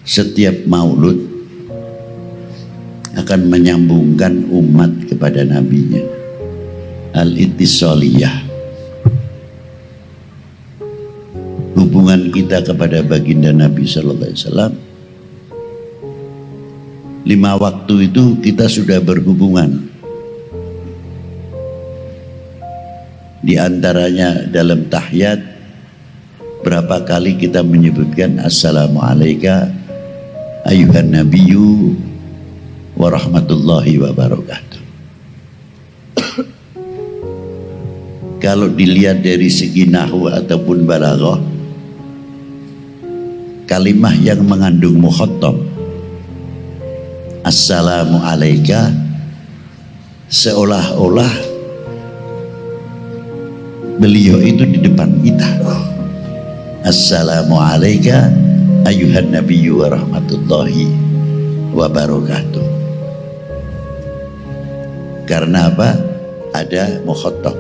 setiap maulud akan menyambungkan umat kepada nabinya. Al-ittisaliyah, hubungan kita kepada baginda Nabi sallallahu alaihi wasallam. 5 waktu itu kita sudah berhubungan. Di antaranya dalam tahiyat berapa kali kita menyebutkan assalamualaikum ayuhan nabiyyu wa rahmatullahi wa barakatuh. Kalau dilihat dari segi nahwu ataupun balaghah, kalimah yang mengandung mukhatab assalamu alayka seolah-olah beliau itu di depan kita. Assalamu alayka ayuhan nabiyyu wa rahmatullahi wa barakatuh. Karena apa? Ada mukhatab.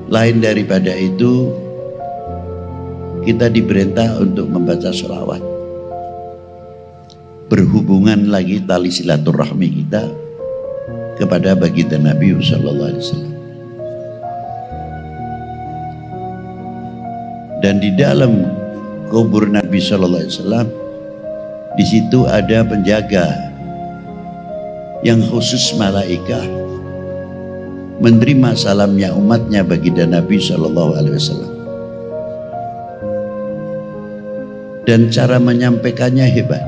Lain daripada itu, kita diperintah untuk membaca sholawat. Berhubungan lagi tali silaturahmi kita kepada baginda Nabi sallallahu alaihi wasallam. Dan di dalam kubur Nabi sallallahu alaihi wasallam, di situ ada penjaga yang khusus malaikat menerima salamnya umatnya baginda Nabi sallallahu alaihi wasallam. Dan cara menyampaikannya hebat.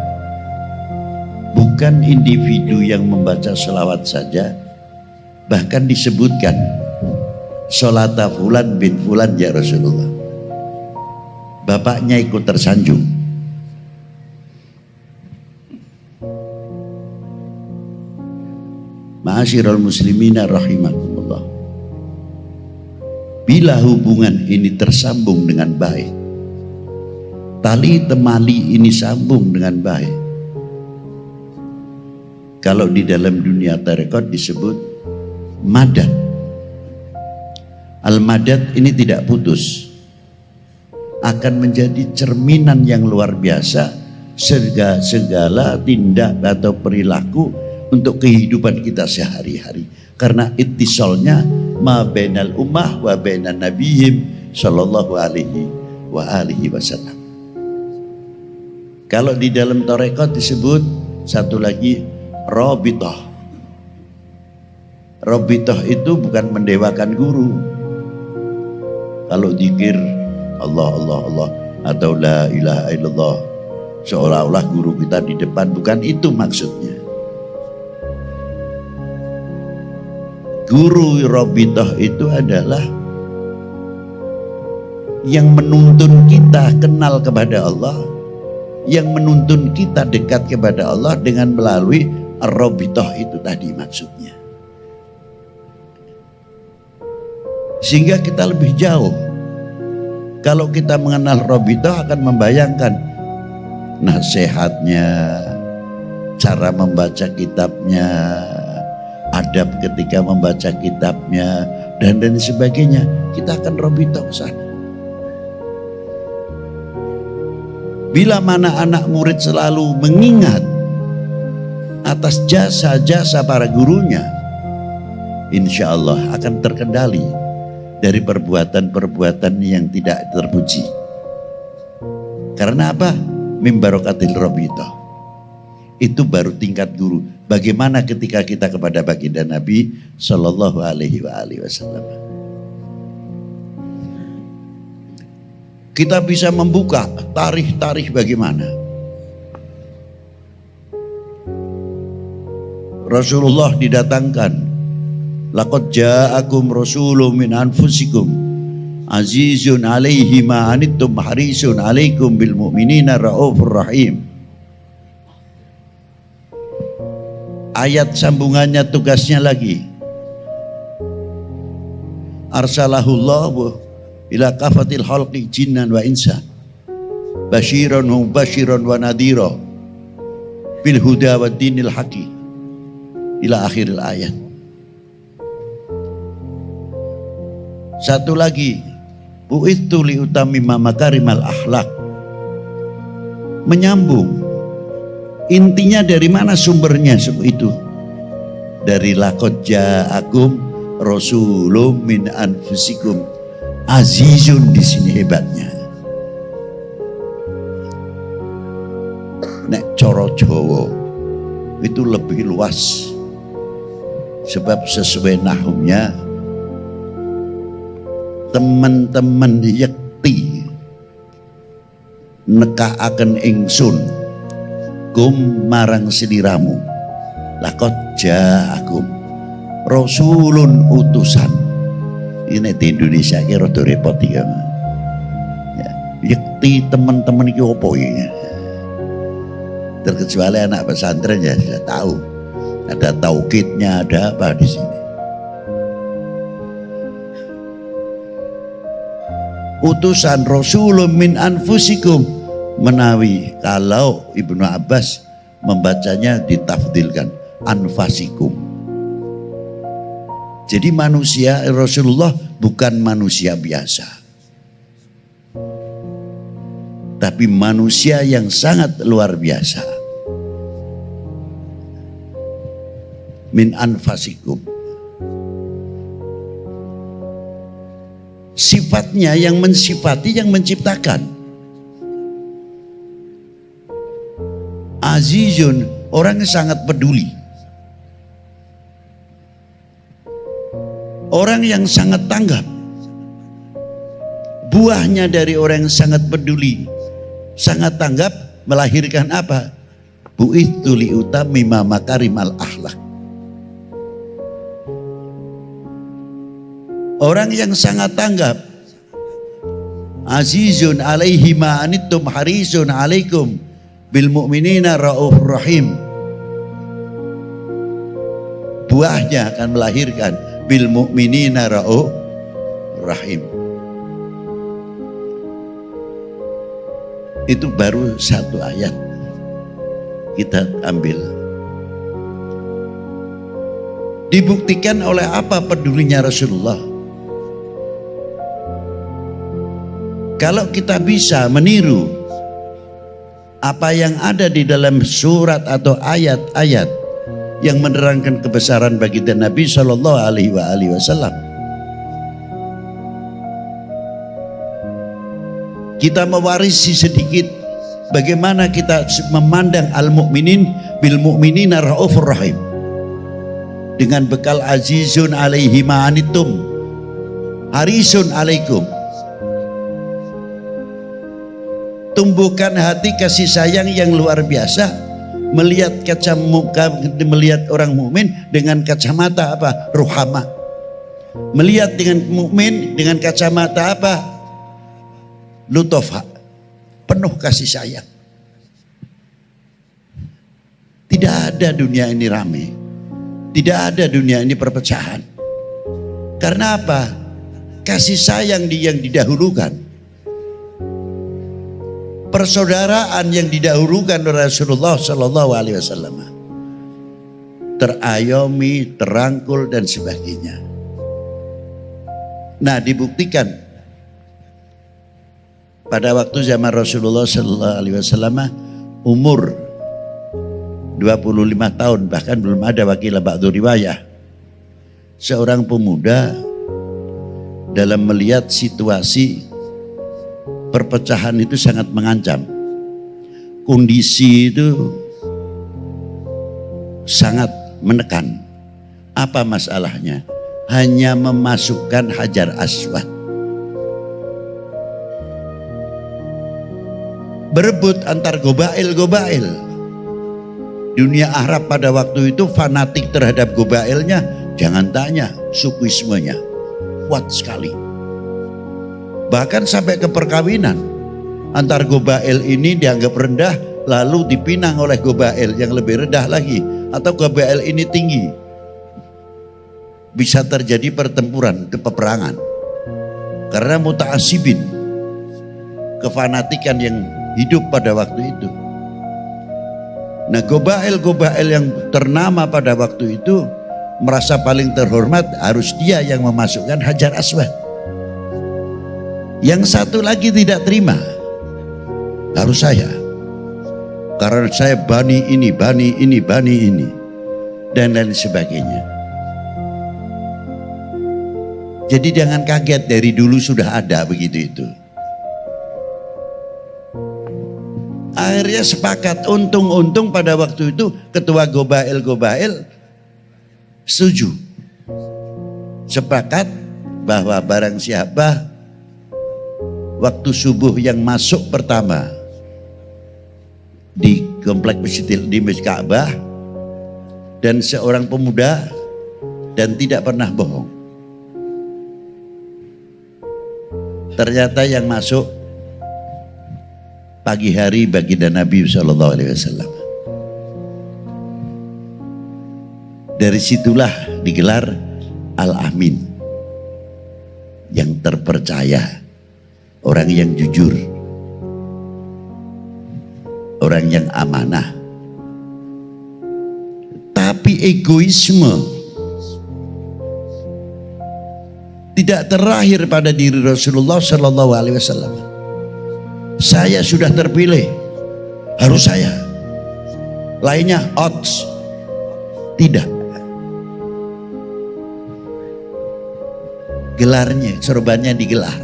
Bukan individu yang membaca selawat saja, bahkan disebutkan sholata fulan bin fulan ya Rasulullah. Bapaknya ikut tersanjung. Ma'asyiral muslimina rahimakumullah. Bila hubungan ini tersambung dengan baik, tali temali ini sambung dengan baik. Kalau di dalam dunia tarekat disebut madad. Al-madad ini tidak putus, akan menjadi cerminan yang luar biasa segala tindak atau perilaku untuk kehidupan kita sehari-hari. Karena ittisalnya ma bainal ummah wa bainan nabiyyin sallallahu alaihi wa alihi wasallam. Kalau di dalam tarekat disebut satu lagi rabithah. Rabithah itu bukan mendewakan guru. Kalau zikir Allah Allah Allah atau la ilaha illallah seolah-olah guru kita di depan, bukan itu maksudnya. Guru rabithah itu adalah yang menuntun kita kenal kepada Allah, yang menuntun kita dekat kepada Allah dengan melalui ar-rabithah itu tadi maksudnya. Sehingga kita lebih jauh. Kalau kita mengenal rabithah akan membayangkan nasihatnya, cara membaca kitabnya, adab ketika membaca kitabnya, dan sebagainya. Kita akan rabithah ke sana. Bila mana anak murid selalu mengingat atas jasa-jasa para gurunya, insya Allah akan terkendali dari perbuatan-perbuatan yang tidak terpuji. Karena apa? Min barakatil rabithah. Itu baru tingkat guru. Bagaimana ketika kita kepada baginda Nabi sallallahu alaihi wasallam. Kita bisa membuka tarikh-tarikh bagaimana Rasulullah didatangkan. Laqad ja'akum rasulun min anfusikum azizun alaihi ma anittum harisun alaikum bil mu'minina raufur rahim. Ayat sambungannya tugasnya lagi. Arsalahullahu ila kafatil khalqi jinnan wa insa basyiran wa mubasyiran wa nadhira bil huda wa dinil haqi ila akhiril ayat. Satu lagi, Bu'ithu liutamima makarimal akhlak. Menyambung. Intinya dari mana sumbernya itu? Dari laqad ja'akum rasulun min anfusikum azizun, di sini hebatnya. Nek cara Jawa itu lebih luas. Sebab sesuai nahumnya, teman-teman yakti nekaaken ingsun kum marang sliramu, laqad ja'akum rasulun, utusan. Ini di Indonesia ki rada repot ya. Yakti teman-teman iki opo ya? Terkecuali anak pesantren ya sudah tahu. Ada taukidnya, ada apa di sini. Utusan rasulun min anfusikum, menawi kalau Ibnu Abbas membacanya ditafdilkan anfasikum. Jadi manusia Rasulullah bukan manusia biasa, tapi manusia yang sangat luar biasa. Min anfasikum. Sifatnya yang mensifati yang menciptakan. Azizun, orang yang sangat peduli. Orang yang sangat tanggap. Buahnya dari orang yang sangat peduli, sangat tanggap, melahirkan apa? Bu'ithu liutamima makarimal akhlak. Orang yang sangat tanggap. Azizun alaihi ma anittum harisun alaikum bil mu'minina raufur rahim. Buahnya akan melahirkan bil mu'minina raufur rahim. Itu baru satu ayat. Kita ambil. Dibuktikan oleh apa pedulinya Rasulullah? Kalau kita bisa meniru apa yang ada di dalam surat atau ayat-ayat yang menerangkan kebesaran baginda Nabi Shallallahu Alaihi Wasallam, kita mewarisi sedikit bagaimana kita memandang al-mu'minin bil mu'minina raufur rahim, dengan bekal azizun alaihi ma'anitum harisun alaikum. Tumbuhkan hati kasih sayang yang luar biasa, melihat melihat orang mukmin dengan kacamata apa? Ruhama. Melihat dengan mukmin dengan kacamata apa? Lutofa. Penuh kasih sayang. Tidak ada dunia ini rame. Tidak ada dunia ini perpecahan. Karena apa? Kasih sayang yang didahulukan. Persaudaraan yang didahulukan oleh Rasulullah Sallallahu Alaihi Wasallam, terayomi, terangkul dan sebagainya. Nah, dibuktikan pada waktu zaman Rasulullah Sallallahu Alaihi Wasallam umur 25 tahun, bahkan belum ada wakil ba'du riwayah, seorang pemuda dalam melihat situasi perpecahan itu sangat mengancam. Kondisi itu sangat menekan. Apa masalahnya? Hanya memasukkan Hajar Aswad. Berebut antar gobail-gobail. Dunia Arab pada waktu itu fanatik terhadap gobailnya. Jangan tanya, sukuismenya kuat sekali. Bahkan sampai ke perkawinan antar gobail ini dianggap rendah, lalu dipinang oleh gobail yang lebih rendah lagi, atau gobail ini tinggi. Bisa terjadi pertempuran, peperangan karena muta'assibin, kefanatikan yang hidup pada waktu itu. Nah, gobail-gobail yang ternama pada waktu itu merasa paling terhormat, harus dia yang memasukkan Hajar Aswad. Yang satu lagi tidak terima, harus saya, karena saya bani ini, bani ini, bani ini, dan lain sebagainya. Jadi jangan kaget, dari dulu sudah ada begitu itu. Akhirnya sepakat, untung-untung pada waktu itu ketua Gobail setuju. Sepakat bahwa barang siapa waktu subuh yang masuk pertama di komplek masjid di Masjid Ka'bah dan seorang pemuda dan tidak pernah bohong. Ternyata yang masuk pagi hari baginda Nabi SAW. Dari situlah digelar Al-Amin, yang terpercaya, orang yang jujur, orang yang amanah. Tapi egoisme tidak terakhir pada diri Rasulullah SAW. Saya sudah terpilih, harus saya. Lainnya odds. Tidak. Gelarnya, sorbannya digelar.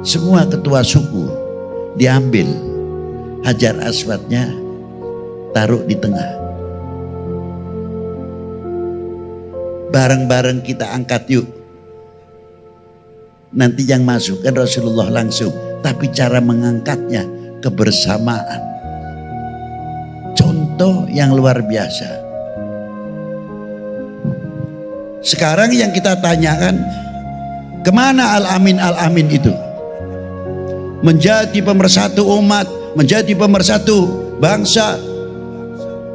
Semua ketua suku diambil, Hajar Aswadnya taruh di tengah. Bareng-bareng kita angkat yuk. Nanti yang masuk kan Rasulullah langsung, tapi cara mengangkatnya kebersamaan. Contoh yang luar biasa. Sekarang yang kita tanyakan, kemana Al-Amin itu? Menjadi pemersatu umat, menjadi pemersatu bangsa.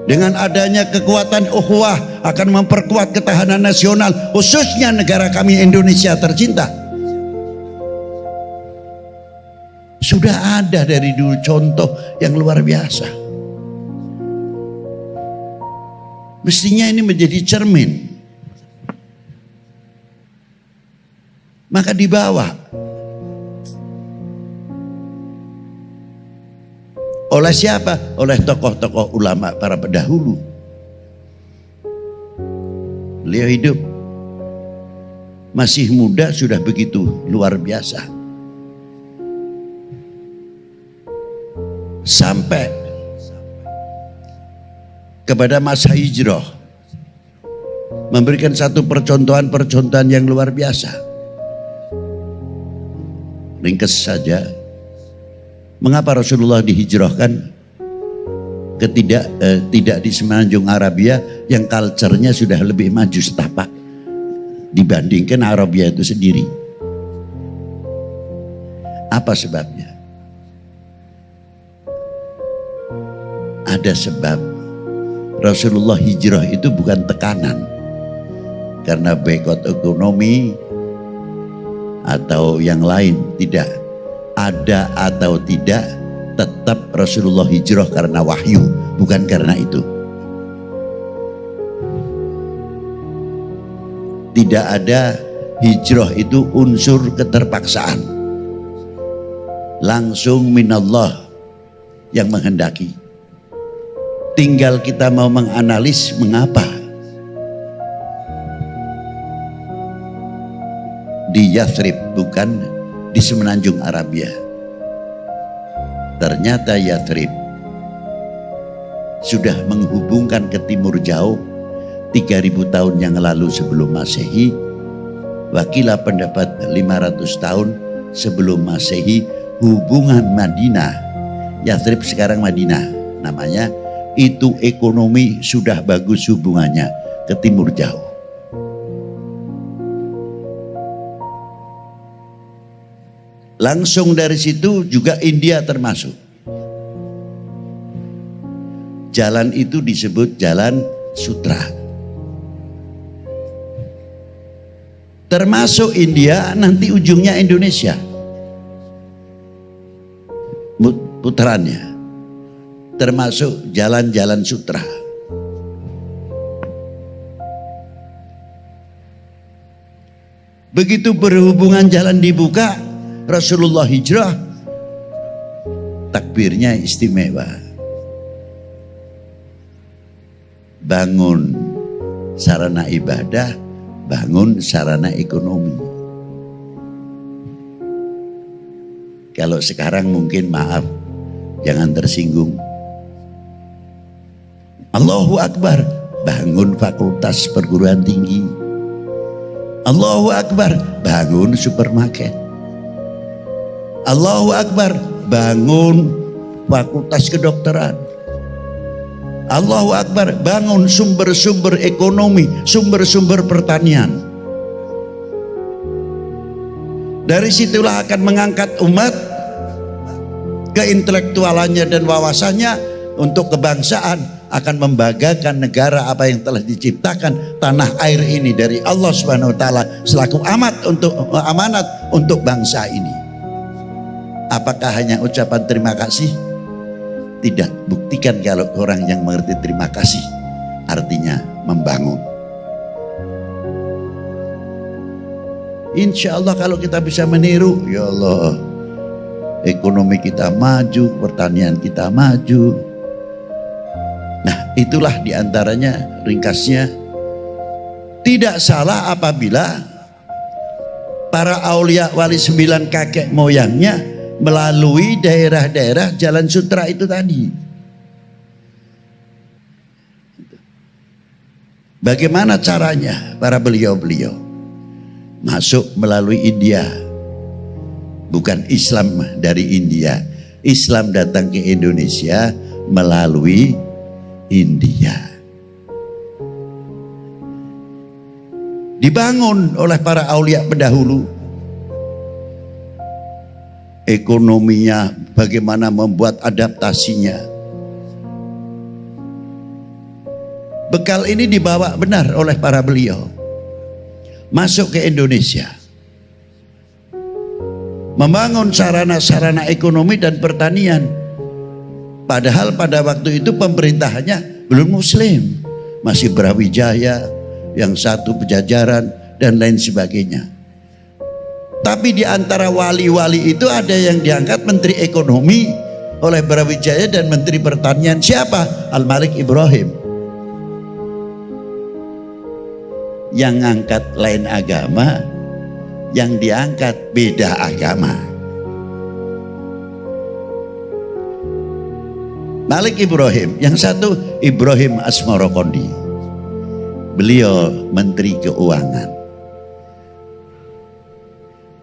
Dengan adanya kekuatan ukhuwah akan memperkuat ketahanan nasional, khususnya negara kami Indonesia tercinta. Sudah ada dari dulu contoh yang luar biasa. Mestinya ini menjadi cermin. Maka dibawa oleh siapa? Oleh tokoh-tokoh ulama para pendahulu. Beliau hidup masih muda sudah begitu luar biasa. Sampai kepada masa hijrah memberikan satu percontohan yang luar biasa. Ringkas saja, mengapa Rasulullah dihijrahkan ke tidak di Semenanjung Arabia yang culture-nya sudah lebih maju setapak dibandingkan Arabia itu sendiri? Apa sebabnya? Ada sebab. Rasulullah hijrah itu bukan tekanan karena boikot ekonomi atau yang lain, tidak. Ada atau tidak, tetap Rasulullah hijrah karena wahyu, bukan karena itu. Tidak ada hijrah itu unsur keterpaksaan, langsung minallah yang menghendaki. Tinggal kita mau menganalis mengapa di Yathrib bukan di Semenanjung Arabia. Ternyata Yathrib sudah menghubungkan ke timur jauh 3000 tahun yang lalu sebelum Masehi. Wakilah pendapat 500 tahun sebelum Masehi, hubungan Madinah, Yathrib sekarang Madinah namanya, itu ekonomi sudah bagus hubungannya ke timur jauh. Langsung dari situ juga India termasuk. Jalan itu disebut Jalan Sutra. Termasuk India, nanti ujungnya Indonesia. Putarannya. Termasuk jalan-jalan sutra. Begitu berhubungan jalan dibuka, Rasulullah hijrah, takbirnya istimewa. Bangun sarana ibadah, bangun sarana ekonomi. Kalau sekarang mungkin maaf, jangan tersinggung. Allahu Akbar, bangun fakultas perguruan tinggi. Allahu Akbar, bangun supermarket. Allahu Akbar, bangun fakultas kedokteran. Allahu Akbar, bangun sumber-sumber ekonomi, sumber-sumber pertanian. Dari situlah akan mengangkat umat, keintelektualannya dan wawasannya untuk kebangsaan, akan membanggakan negara apa yang telah diciptakan tanah air ini dari Allah Subhanahu wa taala selaku amanat untuk bangsa ini. Apakah hanya ucapan terima kasih? Tidak. Buktikan kalau orang yang mengerti terima kasih artinya membangun. Insya Allah kalau kita bisa meniru, ya Allah, ekonomi kita maju, pertanian kita maju. Nah, itulah diantaranya ringkasnya. Tidak salah apabila para aulia wali 9 kakek moyangnya melalui daerah-daerah Jalan Sutra itu tadi. Bagaimana caranya para beliau-beliau? Masuk melalui India. Bukan Islam dari India. Islam datang ke Indonesia melalui India. Dibangun oleh para aulia pendahulu. Ekonominya, bagaimana membuat adaptasinya. Bekal ini dibawa benar oleh para beliau. Masuk ke Indonesia. Membangun sarana-sarana ekonomi dan pertanian. Padahal pada waktu itu pemerintahannya belum muslim. Masih Brawijaya, yang satu Pejajaran dan lain sebagainya. Tapi di antara wali-wali itu ada yang diangkat menteri ekonomi oleh Brawijaya dan menteri pertanian. Siapa? Al-Malik Ibrahim. Yang ngangkat lain agama, yang diangkat beda agama. Malik Ibrahim, yang satu Ibrahim Asmorokondi. Beliau menteri keuangan.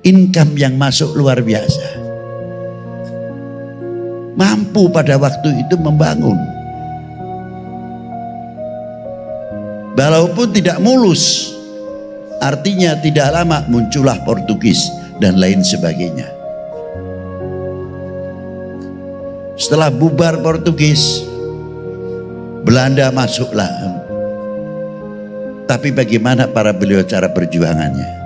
Income yang masuk luar biasa. Mampu pada waktu itu membangun. Walaupun tidak mulus, artinya tidak lama muncullah Portugis dan lain sebagainya. Setelah bubar Portugis, Belanda masuklah. Tapi bagaimana para beliau cara perjuangannya?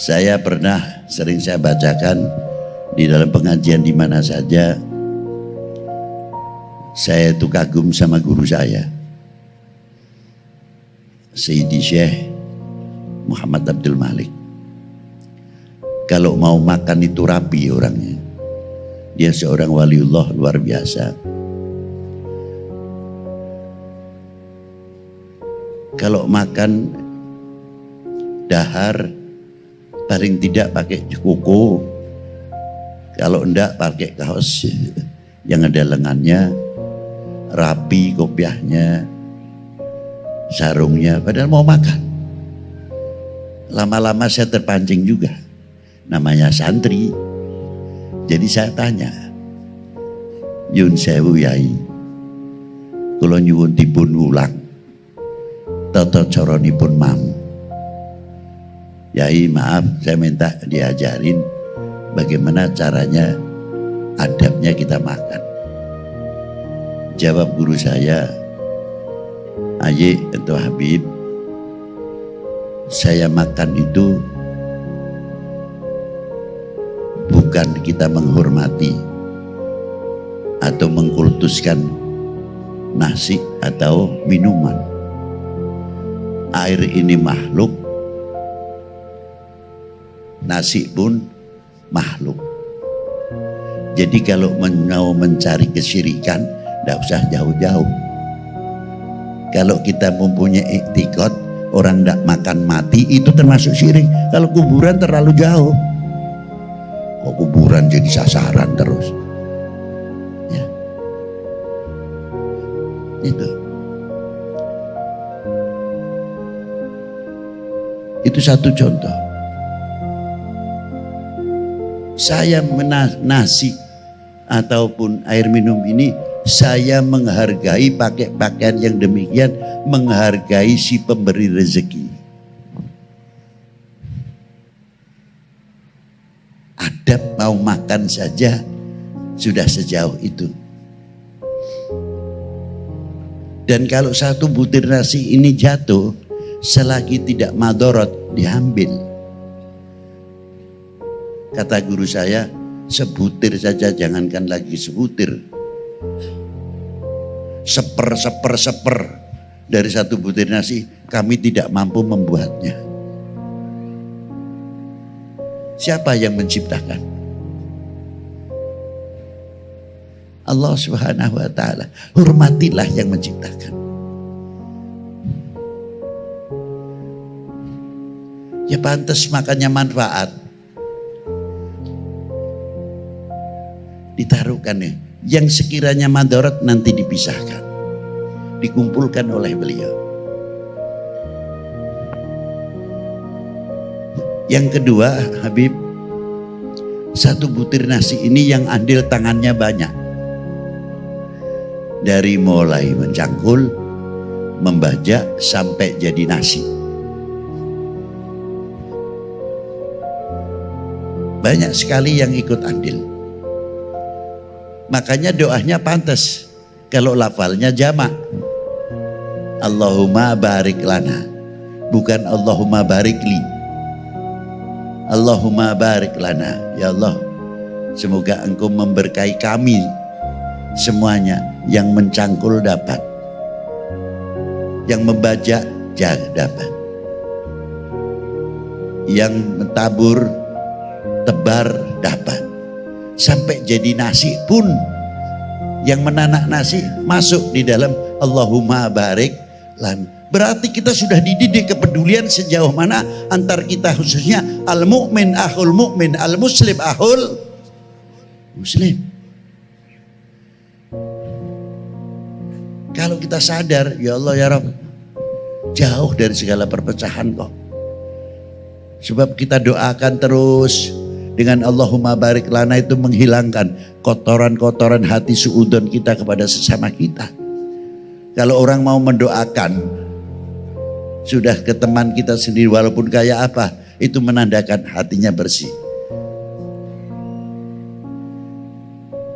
Saya pernah sering saya bacakan di dalam pengajian di mana saja. Saya itu kagum sama guru saya, Sayyidi Syekh Muhammad Abdul Malik. Kalau mau makan itu rapi orangnya. Dia seorang waliullah luar biasa. Kalau makan dahar paling tidak pakai kuku. Kalau enggak pakai kaos yang ada lengannya, rapi kopiahnya, sarungnya, padahal mau makan. Lama-lama saya terpancing juga. Namanya santri. Jadi saya tanya, Yun sewu yai, kula nyuwun dipun ulang tata caranipun mam. Yai maaf, saya minta diajarin bagaimana caranya adabnya kita makan. Jawab guru saya, Aye atau Habib, saya makan itu bukan kita menghormati atau mengkultuskan nasi atau minuman. Air ini makhluk, nasi pun makhluk. Jadi kalau mau mencari kesyirikan, tidak usah jauh-jauh. Kalau kita mempunyai iktikad orang tidak makan mati, itu termasuk syirik. Kalau kuburan terlalu jauh, kok kuburan jadi sasaran terus ya. Itu satu contoh. Saya nasi ataupun air minum ini, saya menghargai pakai pakaian yang demikian, menghargai si pemberi rezeki. Adab mau makan saja sudah sejauh itu. Dan kalau satu butir nasi ini jatuh, selagi tidak madorot, diambil. Kata guru saya, sebutir saja, jangankan lagi sebutir, seper dari satu butir nasi, kami tidak mampu membuatnya. Siapa yang menciptakan? Allah Subhanahu wa ta'ala. Hormatilah yang menciptakan. Ya pantas makanya manfaat ditaruhkan ya. Yang sekiranya madarat nanti dipisahkan, dikumpulkan oleh beliau. Yang kedua, Habib, satu butir nasi ini yang andil tangannya banyak. Dari mulai mencangkul, membajak sampai jadi nasi. Banyak sekali yang ikut andil. Makanya doanya pantas. Kalau lafalnya jamak. Allahumma barik lana. Bukan Allahumma barik li. Allahumma barik lana. Ya Allah, semoga Engkau memberkahi kami semuanya. Yang mencangkul dapat, yang membajak dapat, yang mentabur tebar dapat, sampai jadi nasi pun yang menanak nasi masuk di dalam Allahumma barik lan. Berarti kita sudah dididik kepedulian sejauh mana antar kita, khususnya al mu'min akhul mu'min, al muslim akhul muslim. Kalau kita sadar, ya Allah ya Rabb, jauh dari segala perpecahan kok. Sebab kita doakan terus dengan Allahumma barik lana, itu menghilangkan kotoran-kotoran hati suudon kita kepada sesama kita. Kalau orang mau mendoakan sudah ke teman kita sendiri, walaupun kayak apa, itu menandakan hatinya bersih.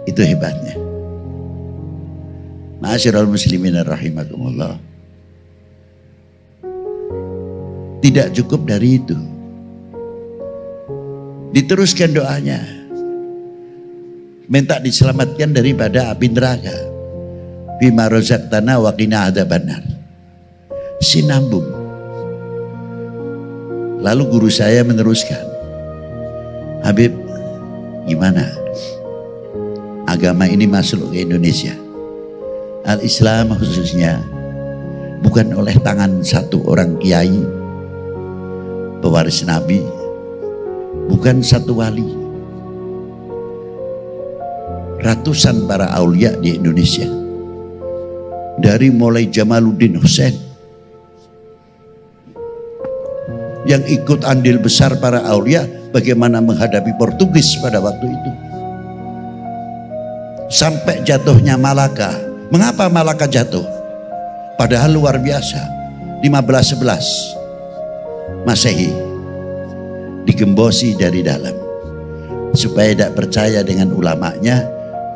Itu hebatnya. Ma'asyiral muslimin rahimakumullah. Tidak cukup dari itu, diteruskan doanya, minta diselamatkan daripada api neraka. Bima razaqtana wa qina adzabannar. Sinambung. Lalu guru saya meneruskan, Habib, gimana agama ini masuk ke Indonesia? Al-Islam khususnya bukan oleh tangan satu orang kiai pewaris Nabi, bukan satu wali, ratusan para aulia di Indonesia, dari mulai Jamaluddin Hussein yang ikut andil besar para aulia bagaimana menghadapi Portugis pada waktu itu, sampai jatuhnya Malaka. Mengapa Malaka jatuh? Padahal luar biasa. 1511 Masehi digembosi dari dalam, supaya tidak percaya dengan ulamanya,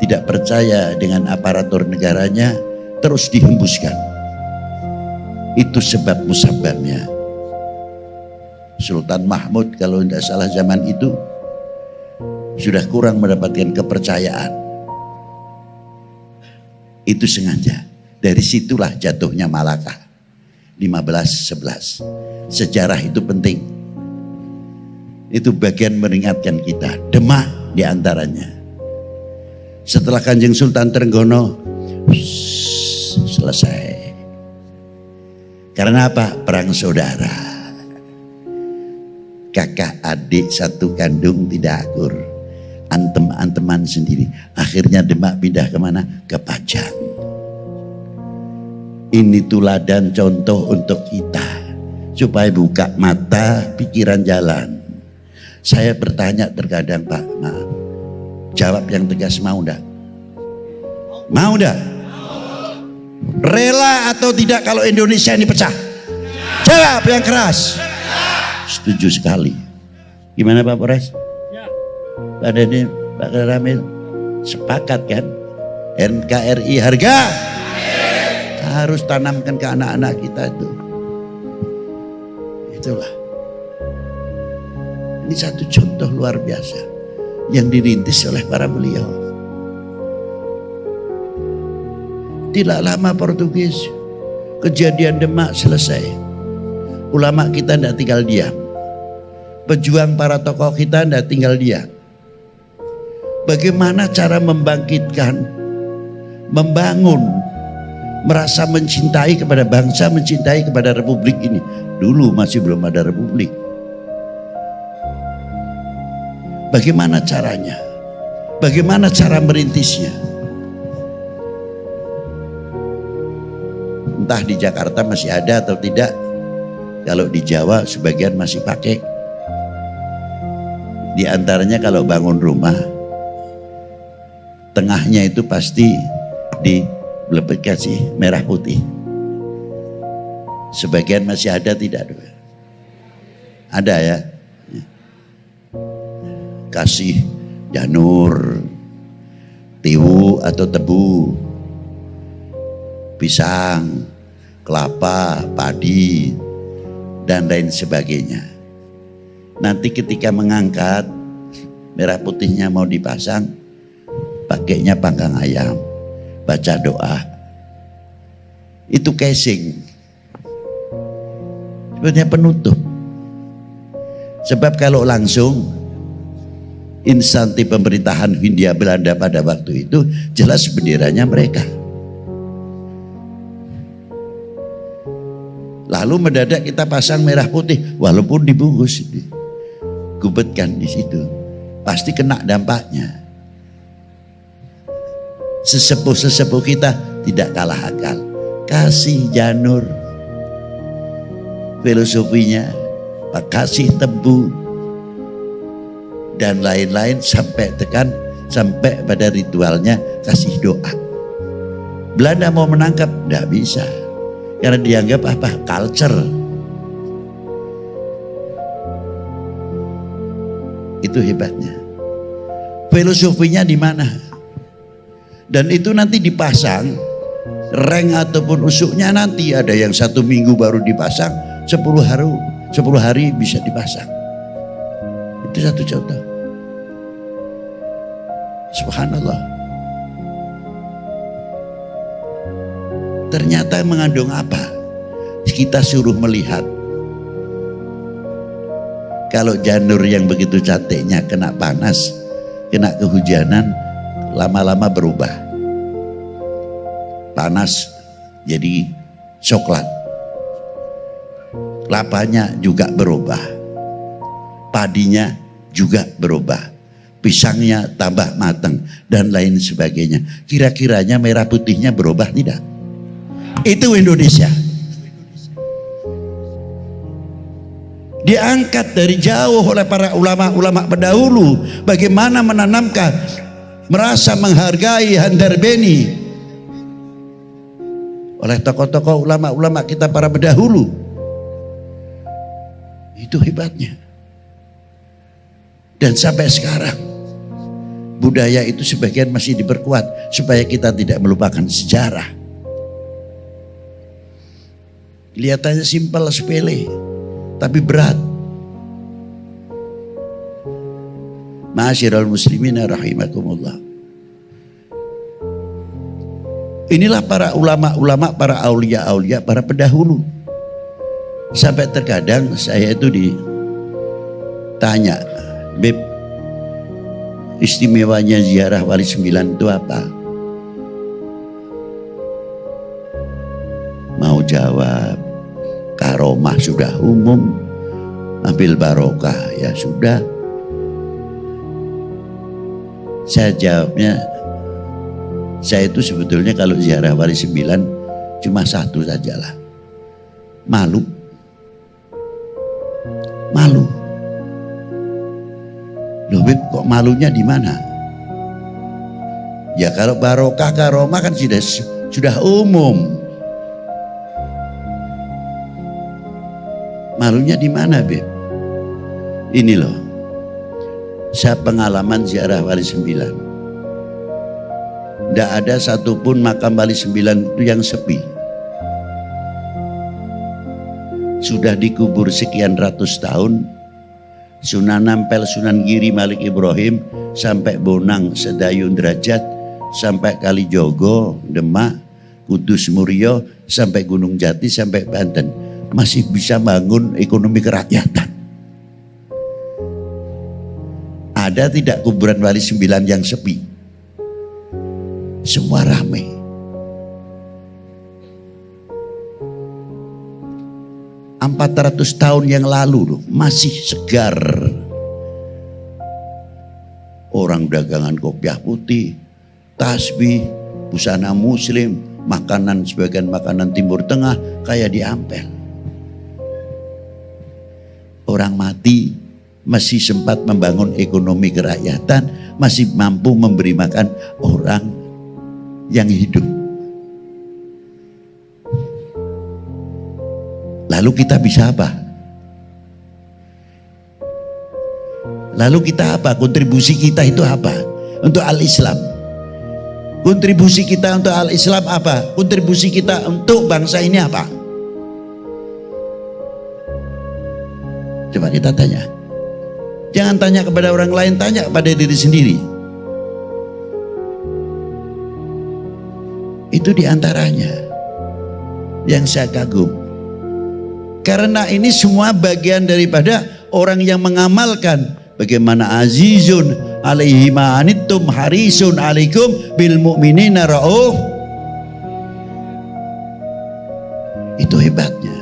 tidak percaya dengan aparatur negaranya, terus dihembuskan. Itu sebab musababnya. Sultan Mahmud kalau tidak salah zaman itu sudah kurang mendapatkan kepercayaan. Itu sengaja. Dari situlah jatuhnya Malaka. 15:11. Sejarah itu penting. Itu bagian meringatkan kita. Demak diantaranya. Setelah Kanjeng Sultan Trenggono selesai. Karena apa? Perang saudara. Kakak adik satu kandung tidak akur. Antem-anteman sendiri. Akhirnya Demak pindah kemana? Ke Pajang. Ini tuladan contoh untuk kita. Supaya buka mata, pikiran jalan. Saya bertanya terkadang, Pak, maaf. Jawab yang tegas, mau enggak? Mau enggak? Rela atau tidak kalau Indonesia ini pecah? Jawab yang keras. Setuju sekali. Gimana Pak Polres? Pak Deni, Pak Ramil, sepakat kan? NKRI harga harus tanamkan ke anak-anak kita itu. Itulah. Ini satu contoh luar biasa yang dirintis oleh para beliau. Tidak lama Portugis, kejadian Demak selesai. Ulama kita tidak tinggal diam. Pejuang para tokoh kita tidak tinggal diam. Bagaimana cara membangkitkan, membangun, merasa mencintai kepada bangsa, mencintai kepada republik ini. Dulu masih belum ada republik. Bagaimana caranya? Bagaimana cara merintisnya? Entah di Jakarta masih ada atau tidak. Kalau di Jawa sebagian masih pakai. Di antaranya kalau bangun rumah, tengahnya itu pasti dikasih merah putih. Sebagian masih ada, tidak? Ada ya. Kasih janur, tiwu atau tebu, pisang, kelapa, padi, dan lain sebagainya. Nanti ketika mengangkat, merah putihnya mau dipasang, pakainya panggang ayam, baca doa. Itu casing. Sebenarnya penutup. Sebab kalau langsung instansi pemerintahan Hindia Belanda pada waktu itu jelas benderanya mereka. Lalu mendadak kita pasang merah putih, walaupun dibungkus, gubetkan di situ, pasti kena dampaknya. Sesepuh-sesepuh kita tidak kalah akal, kasih janur, filosofinya, kasih tebu, dan lain-lain sampai pada ritualnya kasih doa. Belanda mau menangkap, tidak bisa, karena dianggap apa? Culture. Itu hebatnya. Filosofinya di mana? Dan itu nanti dipasang, reng ataupun usuknya nanti ada yang 1 minggu baru dipasang, 10 hari bisa dipasang. Itu satu contoh. Subhanallah. Ternyata mengandung apa? Kita suruh melihat. Kalau janur yang begitu cantiknya kena panas, kena kehujanan, lama-lama berubah. Panas jadi coklat. Kelapanya juga berubah. Padinya juga berubah. Pisangnya tambah matang dan lain sebagainya. Kira-kiranya merah putihnya berubah tidak? Itu Indonesia. Diangkat dari jauh oleh para ulama-ulama pendahulu. Bagaimana menanamkan, merasa menghargai Handarbeni oleh tokoh-tokoh ulama-ulama kita para pendahulu. Itu hebatnya. Dan sampai sekarang budaya itu sebagian masih diperkuat supaya kita tidak melupakan sejarah. Kelihatannya simpel, sepele, tapi berat. Ma'asyiral muslimina rahimakumullah. Inilah para ulama-ulama, para aulia-aulia, para pendahulu. Sampai terkadang saya itu ditanya, Beb, istimewanya ziarah Wali Sembilan itu apa? Mau jawab, karomah sudah umum, ambil barokah ya sudah. Saya jawabnya, saya itu sebetulnya kalau ziarah Wali Sembilan cuma satu sajalah, malu. Malu. Loh Beb, kok malunya di mana? Ya kalau barokah karomah kan sudah umum. Malunya di mana Beb? Ini loh, saya pengalaman ziarah Wali Sembilan. Tidak ada satupun makam Wali Sembilan itu yang sepi. Sudah dikubur sekian ratus tahun, Sunan Ampel, Sunan Giri, Malik Ibrahim, sampai Bonang, Sedayu, Derajat, sampai Kalijogo, Demak, Kudus, Murio, sampai Gunung Jati, sampai Banten, masih bisa bangun ekonomi kerakyatan. Ada tidak kuburan Wali Sembilan yang sepi? Semua ramai. Empat 400 tahun yang lalu loh, masih segar. Orang dagangan kopiah putih, tasbih, busana muslim, makanan sebagian makanan Timur Tengah kayak di Ampel. Orang mati masih sempat membangun ekonomi kerakyatan, masih mampu memberi makan orang yang hidup. Lalu kita bisa apa? Lalu kita apa? Kontribusi kita itu apa? Untuk Al-Islam. Kontribusi kita untuk Al-Islam apa? Kontribusi kita untuk bangsa ini apa? Coba kita tanya. Jangan tanya kepada orang lain, tanya kepada diri sendiri. Itu diantaranya yang saya kagum. Karena ini semua bagian daripada orang yang mengamalkan bagaimana azizun alaihi ma'anittum harisun alaikum bil mu'minina ra'uf. Itu hebatnya.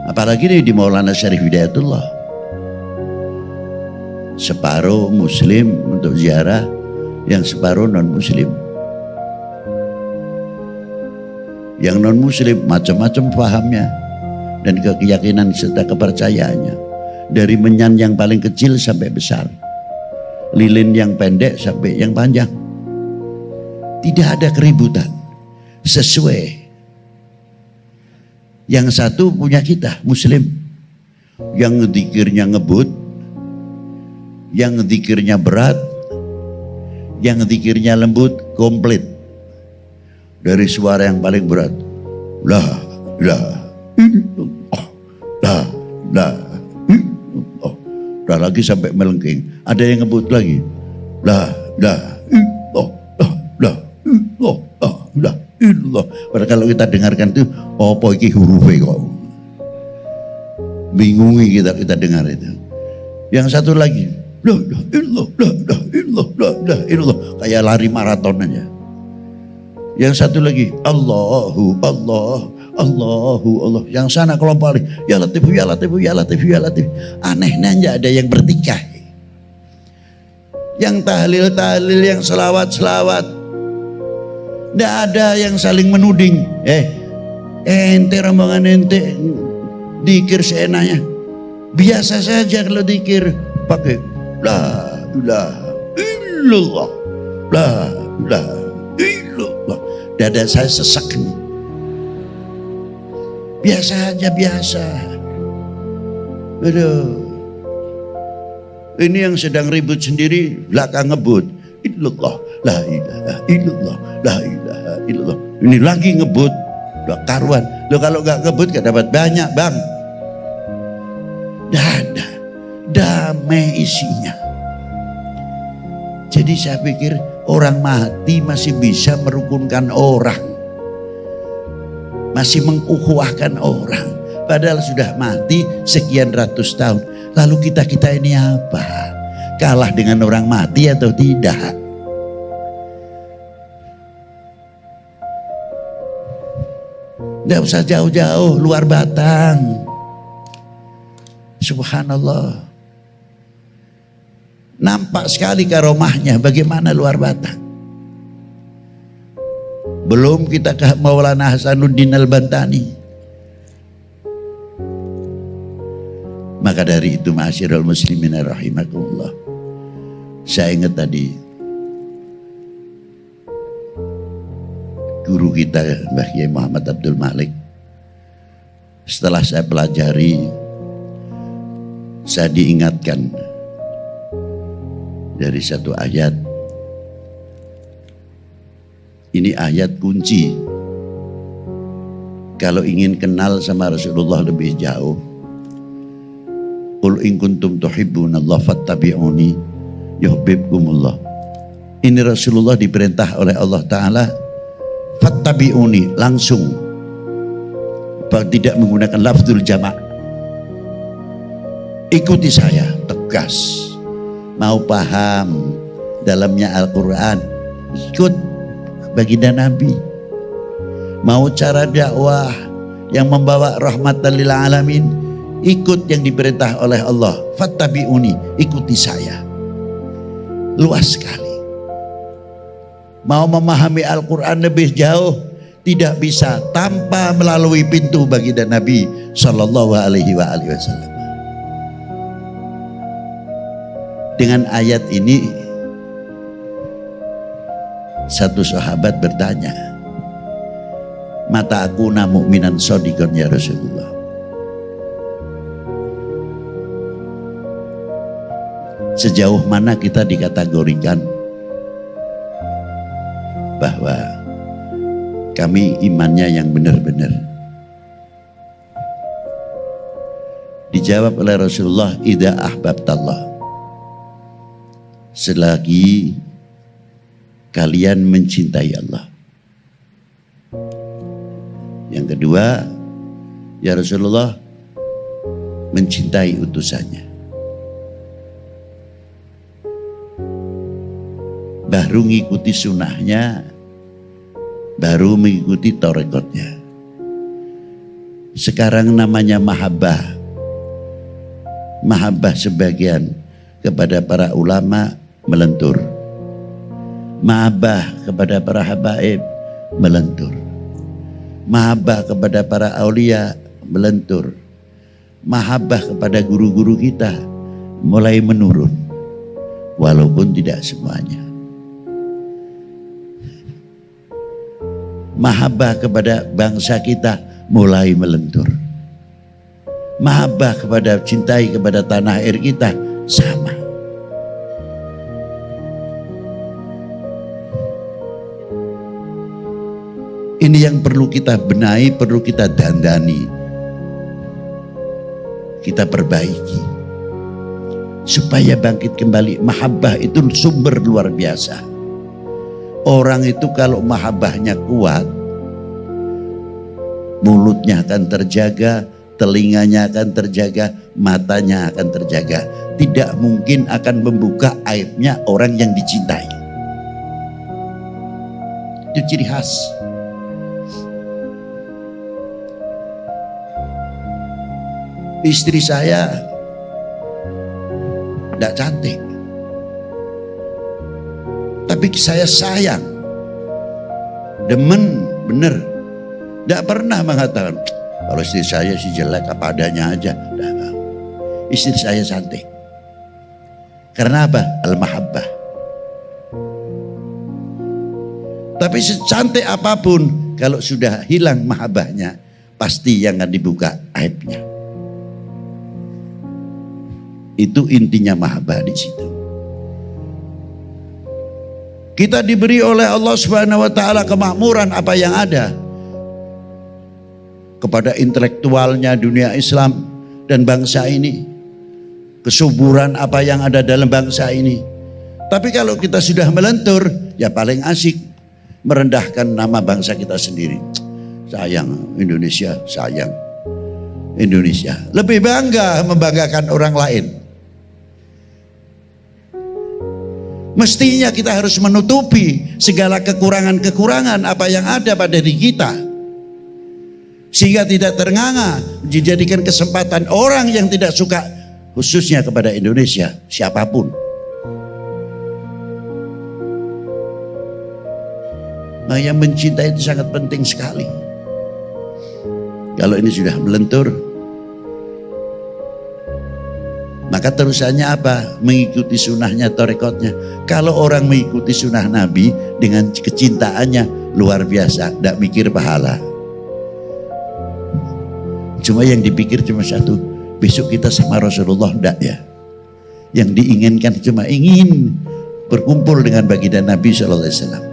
Apalagi di Maulana Syarif Hidayatullah, separuh muslim untuk ziarah, yang separuh non muslim. Yang non muslim macam-macam pahamnya dan keyakinan serta kepercayaannya, dari menyan yang paling kecil sampai besar, lilin yang pendek sampai yang panjang. Tidak ada keributan, sesuai. Yang satu punya kita muslim, yang zikirnya ngebut, yang zikirnya berat, yang zikirnya lembut, komplit. Dari suara yang paling berat, la ilaha illallah, la ilaha illallah. Udah lagi sampai melengking. Ada yang ngebut lagi, la ilaha illallah, la ilaha illallah. Padahal kalau kita dengarkan itu, apa iki hurufnya kok? Bingungi kita dengar itu. Yang satu lagi, la ilaha illallah, la ilaha illallah, la ilaha illallah. Kayak lari maraton aja. Yang satu lagi, Allahu Allah, Allahu Allah. Yang sana kelompok lagi, ya Latif, ya Latif, ya Latif, ya Latif. Anehnya aja ada yang bertikai. Yang tahlil-tahlil, yang selawat-selawat. Tidak ada yang saling menuding. Ente rombongan ente dikir seenaknya. Biasa saja kalau dikir pakai la ilaha illallah, la ilaha illallah. Dada saya sesak nih. Biasa aja, biasa. Aduh. Ini yang sedang ribut sendiri, belakang ngebut. Illallah, la ilaha illallah, la ilaha illallah. Ini lagi ngebut, udah karuan. Loh kalau gak ngebut gak dapat banyak bang. Dada, damai isinya. Jadi saya pikir orang mati masih bisa merukunkan orang. masih mengukhuwahkan orang, padahal sudah mati sekian ratus tahun. Lalu kita ini apa? Kalah dengan orang mati atau tidak? Tidak usah jauh-jauh, luar Batang. Subhanallah. Nampak sekali karomahnya bagaimana luar Batang. Belum kita ke Maulana Hasanuddin Al-Bantani. Maka dari itu ma'asyiral muslimin rahimakumullah, saya ingat tadi guru kita Mbah Kiai Muhammad Abdul Malik. Setelah saya pelajari, saya diingatkan dari satu ayat. Ini ayat kunci. Kalau ingin kenal sama Rasulullah lebih jauh, qul in kuntum tuhibbunallaha fattabi'uni yuhibbukumullah. Ini Rasulullah diperintah oleh Allah Ta'ala, fattabi'uni, langsung, tidak menggunakan lafzul jama'. Ikuti saya, tegas. Mau paham dalamnya Al-Quran, ikut baginda Nabi. Mau cara dakwah yang membawa rahmatan lil alamin, ikut yang diperintah oleh Allah. Fattabi'uni, ikuti saya. Luas sekali. Mau memahami Al-Quran lebih jauh, tidak bisa tanpa melalui pintu baginda Nabi Sallallahu Alaihi Wasallam. Dengan ayat ini, satu sahabat bertanya, mata aku na mu'minan shodiqon ya Rasulullah. Sejauh mana kita dikategorikan bahwa kami imannya yang benar-benar? Dijawab oleh Rasulullah, idza ahbabtallah, selagi kalian mencintai Allah. Yang kedua, ya Rasulullah, mencintai utusannya. Baru mengikuti sunnahnya, baru mengikuti tarekatnya. Sekarang namanya mahabbah. Mahabbah sebagian kepada para ulama melentur. Mahabbah kepada para habaib melentur. Mahabbah kepada para aulia melentur. Mahabbah kepada guru-guru kita mulai menurun, walaupun tidak semuanya. Mahabbah kepada bangsa kita mulai melentur. Mahabbah kepada cintai kepada tanah air kita sama. Ini yang perlu kita benahi, perlu kita dandani, kita perbaiki supaya bangkit kembali. Mahabbah itu sumber luar biasa. Orang itu kalau mahabbahnya kuat, mulutnya akan terjaga, telinganya akan terjaga, matanya akan terjaga. Tidak mungkin akan membuka aibnya orang yang dicintai. Itu ciri khas. Istri saya tidak cantik, tapi saya sayang, demen, bener. Tidak pernah mengatakan, kalau istri saya sih jelek apa adanya aja. Istri saya cantik. Karena apa? Al-mahabbah. Tapi secantik apapun, kalau sudah hilang mahabbahnya, pasti yang akan dibuka aibnya. Itu intinya mahabbah di situ. Kita diberi oleh Allah Subhanahu wa taala kemakmuran apa yang ada kepada intelektualnya dunia Islam dan bangsa ini. Kesuburan apa yang ada dalam bangsa ini. Tapi kalau kita sudah melentur, ya paling asik merendahkan nama bangsa kita sendiri. sayang Indonesia, sayang Indonesia. Lebih bangga membanggakan orang lain. Mestinya kita harus menutupi segala kekurangan-kekurangan apa yang ada pada diri kita, sehingga tidak ternganga dijadikan kesempatan orang yang tidak suka, khususnya kepada Indonesia, siapapun. Nah, yang mencintai itu sangat penting sekali. Kalau ini sudah melentur, maka terusannya apa? Mengikuti sunnahnya, torekotnya. Kalau orang mengikuti sunnah Nabi dengan kecintaannya luar biasa, tidak mikir pahala. Cuma yang dipikir cuma satu, besok kita sama Rasulullah, enggak ya? Yang diinginkan cuma ingin berkumpul dengan baginda Nabi SAW.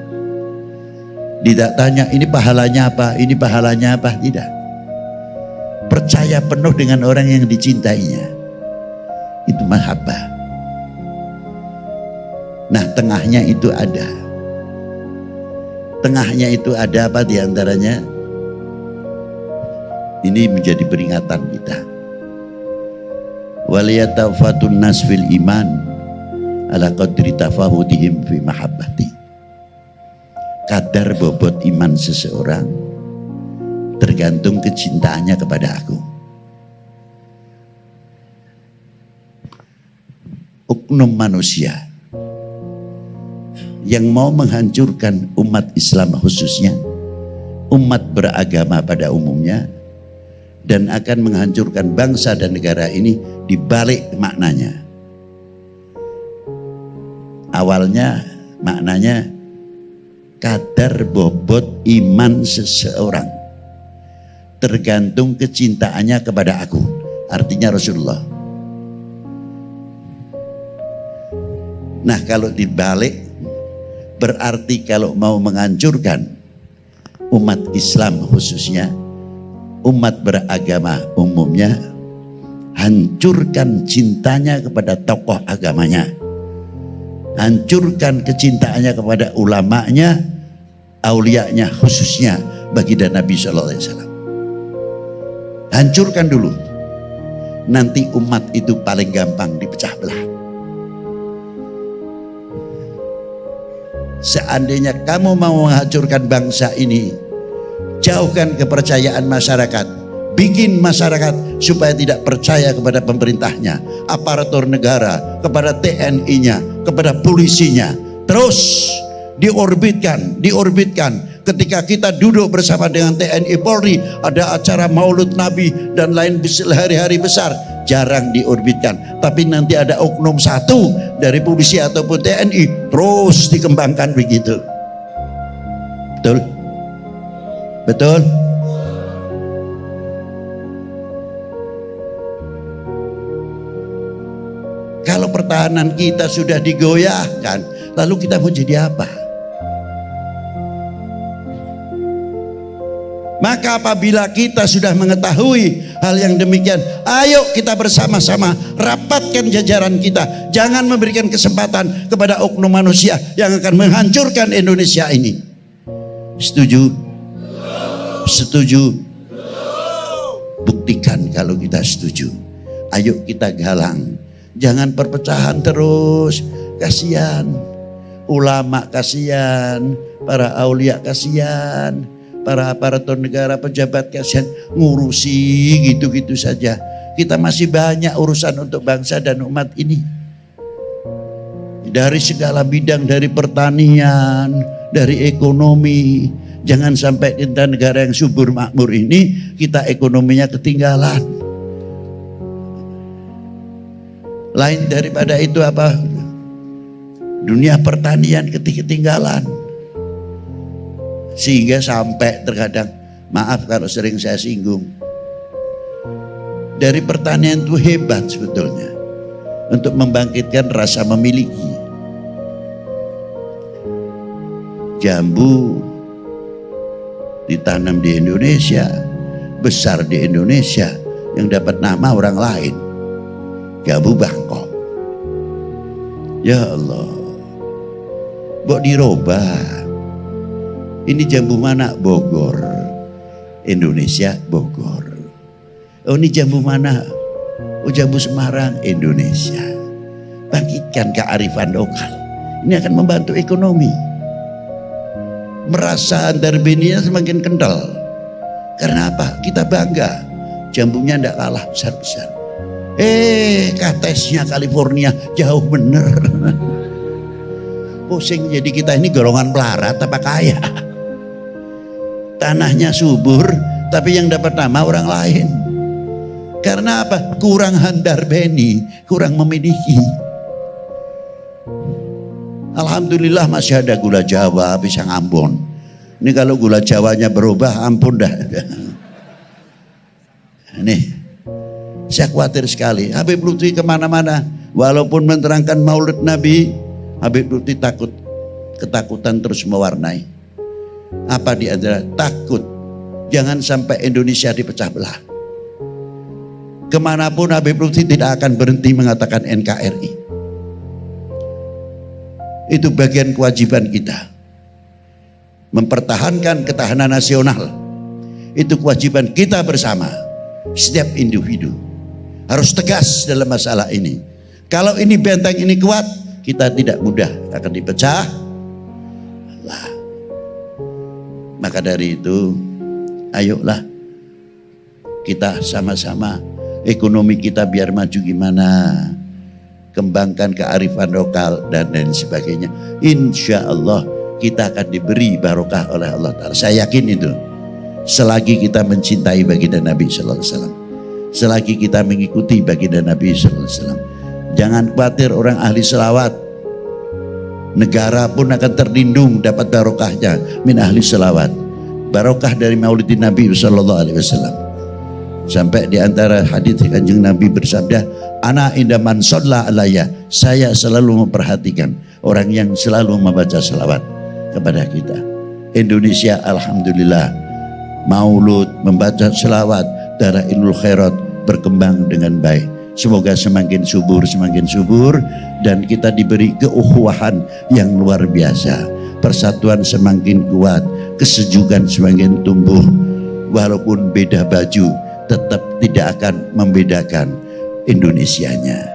Tidak tanya ini pahalanya apa, ini pahalanya apa, tidak. Percaya penuh dengan orang yang dicintainya. Itu mahabbah. Nah, tengahnya itu ada. Tengahnya itu ada apa diantaranya? Ini menjadi peringatan kita. Waliyatafatun nas fil iman ala qadri tafahudihim fi mahabbati. Kadar bobot iman seseorang tergantung kecintaannya kepada aku. Oknum manusia yang mau menghancurkan umat Islam khususnya, umat beragama pada umumnya, dan akan menghancurkan bangsa dan negara ini dibalik maknanya. Awalnya maknanya kadar bobot iman seseorang tergantung kecintaannya kepada aku, artinya Rasulullah. Nah, kalau dibalik berarti kalau mau menghancurkan umat Islam khususnya, umat beragama umumnya, hancurkan cintanya kepada tokoh agamanya, hancurkan kecintaannya kepada ulamanya, aulianya khususnya baginda Nabi SAW. Hancurkan dulu, nanti umat itu paling gampang dipecah belah. Seandainya kamu mau menghancurkan bangsa ini, jauhkan kepercayaan masyarakat, bikin masyarakat supaya tidak percaya kepada pemerintahnya, aparatur negara, kepada TNI-nya, kepada polisinya. Terus diorbitkan. Ketika kita duduk bersama dengan TNI Polri, ada acara Maulud Nabi dan lain hari-hari besar, jarang diorbitkan. Tapi nanti ada oknum satu dari polisi ataupun TNI, terus dikembangkan begitu. Betul? Betul? Kalau pertahanan kita sudah digoyahkan, lalu kita mau jadi apa? Maka apabila kita sudah mengetahui hal yang demikian, ayo kita bersama-sama rapatkan jajaran kita. Jangan memberikan kesempatan kepada oknum manusia yang akan menghancurkan Indonesia ini. Setuju? Setuju? Buktikan kalau kita setuju. Ayo kita galang. Jangan perpecahan terus. Kasihan. Ulama kasihan. Para aulia kasihan. Para aparatur negara, pejabat kasihan, ngurusi gitu-gitu saja. Kita masih banyak urusan untuk bangsa dan umat ini. Dari segala bidang, dari pertanian, dari ekonomi. Jangan sampai kita negara yang subur makmur ini, kita ekonominya ketinggalan. Lain daripada itu apa? Dunia pertanian ketinggalan. Sehingga sampai terkadang, maaf kalau sering saya singgung, dari pertanian itu hebat sebetulnya untuk membangkitkan rasa memiliki. Jambu ditanam di Indonesia, besar di Indonesia, yang dapat nama orang lain, jambu Bangkok. Ya Allah, mbok dirubah. Ini jambu mana? Bogor. Indonesia Bogor. Oh ini jambu mana? Oh jambu Semarang, Indonesia. Bangkitkan kearifan lokal. Ini akan membantu ekonomi. Merasa Andarbenia semakin kental. Karena apa? Kita bangga. Jambunya tidak kalah besar-besar. Katesnya California jauh bener. Pusing, jadi kita ini golongan pelarat apa kaya? Tanahnya subur, tapi yang dapat nama orang lain. Karena apa? Kurang Andarbeni, kurang memiliki. Alhamdulillah masih ada gula Jawa, pisang Ambon. Ini kalau gula Jawanya berubah, ampun dah. Nih, saya khawatir sekali. Habib Lutfi kemana-mana, walaupun menerangkan Maulid Nabi, Habib Lutfi ketakutan terus mewarnai. Apa di antara takut jangan sampai Indonesia dipecah belah. Kemanapun Habib Lutfi tidak akan berhenti mengatakan NKRI. Itu bagian kewajiban kita. Mempertahankan ketahanan nasional. Itu kewajiban kita bersama. Setiap individu harus tegas dalam masalah ini. Kalau ini benteng ini kuat, kita tidak mudah akan dipecah. Maka dari itu, ayolah kita sama-sama ekonomi kita biar maju gimana, kembangkan kearifan lokal dan lain sebagainya. Insya Allah kita akan diberi barokah oleh Allah Ta'ala. Saya yakin itu. Selagi kita mencintai baginda Nabi Sallallahu Alaihi Wasallam, selagi kita mengikuti baginda Nabi Sallallahu Alaihi Wasallam, jangan khawatir orang ahli selawat. Negara pun akan terlindung dapat barokahnya min ahli selawat. Barokah dari maulidin Nabi Sallallahu Alaihi Wasallam. Sampai di antara hadits Kanjeng Nabi bersabda, ana indaman shalla alayya, saya selalu memperhatikan orang yang selalu membaca selawat kepada kita. Indonesia alhamdulillah maulud, membaca selawat, darah ilul khairat berkembang dengan baik. Semoga semakin subur dan kita diberi keukhuwahan yang luar biasa. Persatuan semakin kuat, kesejukan semakin tumbuh. Walaupun beda baju, tetap tidak akan membedakan Indonesianya.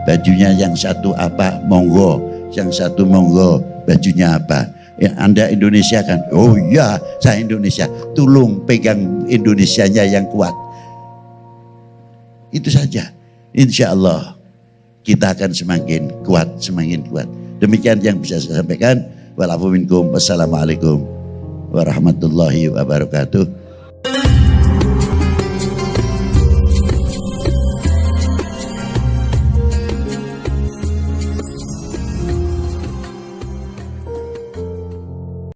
Bajunya yang satu apa, monggo. Yang satu monggo, bajunya apa. Ya, Anda Indonesia kan? Oh iya, saya Indonesia. Tolong pegang Indonesianya yang kuat. Itu saja. Insya Allah kita akan semakin kuat. Demikian yang bisa saya sampaikan. Wassalamualaikum warahmatullahi wabarakatuh.